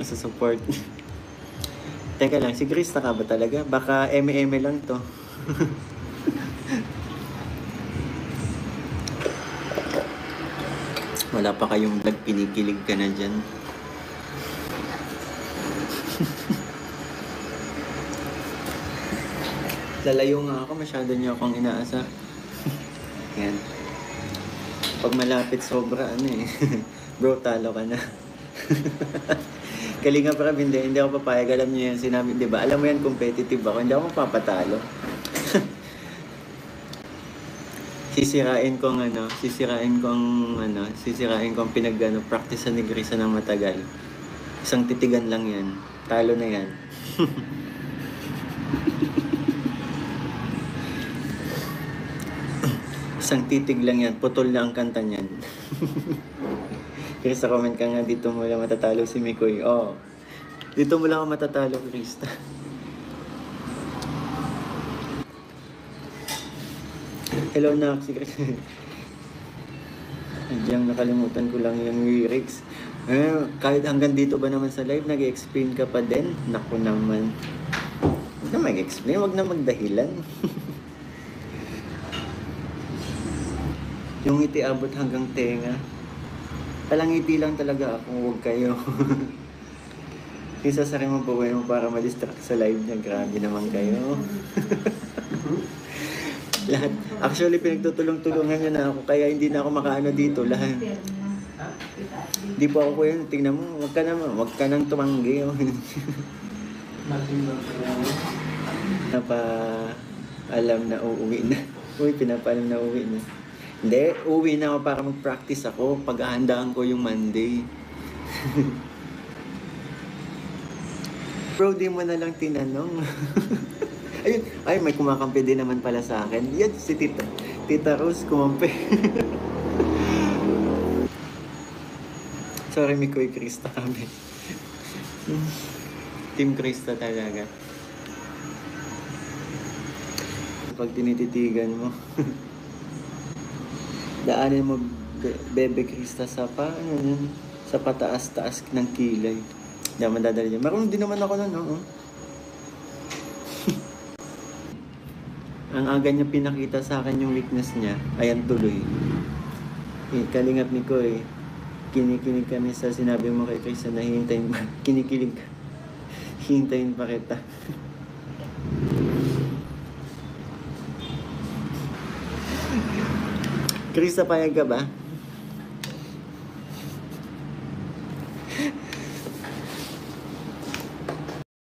sa support. Teka lang, si Krista ka ba talaga? Baka eme-eme lang to. Wala pa kayong vlog, pinikilig ka na dyan. Lalayo nga ako, masyado niyo akong inaasa. Yan. Pag malapit sobra, bro, talo ka na. Kalinga pa rin, hindi ako papayag. Alam niyo yan, sinabi, di ba? Alam mo yan, competitive ako. Hindi ako papatalo. Sisirain ko ang practice ni Grisa ng matagal. Isang titigan lang yan. Talo na yan. Isang titig lang yan. Putol na ang kanta niyan. Krista, comment ka nga, dito mo lang matatalo si Mikoy. Oh, dito mo lang matatalo, Krista. Hello, Nak. Si Krista. Andiyan, nakalimutan ko lang yung lyrics. Kahit hanggang dito ba naman sa live, nag-explain ka pa din? Naku naman. Huwag na mag-explain, huwag na magdahilan. Yung ngiti abot hanggang tenga. Palangiti lang talaga ako, huwag kayo. Yung sasarin mo buhay mo para ma-distract sa live niya, grabe naman kayo. Lahat. Actually, pinagtutulong-tulungan niya na ako, kaya hindi na ako makaano dito. Lahat. Hindi po ako yun. Tingnan mo, huwag ka nang tumanggi. Pinapaalam na uuwi na. Pinapaalam na uuwi na. Hindi, uuwi na ako para mag-practice ako. Pag-ahandaan ko yung Monday. Bro, di mo na lang tinanong. Ayun, ay, may kumakampi din naman pala sa akin. Yan, si Tita Rose kumampi. Sorry, Mikoy, Krista kami. Team Krista talaga. Pag tinititigan mo. Daanin mo, Bebe Krista, sa pataas-taas ng kilay. Hindi ako madadali dyan. Marunong din naman ako nun, no? Ang aga niya pinakita sa akin yung weakness niya. Ayan, tuloy. Kalingap ni ko kinikilig kami sa sinabi mo kay Krista na hihintayin pa. Kinikilig ka. Hihintayin pa kita. Krista, payag ka ba?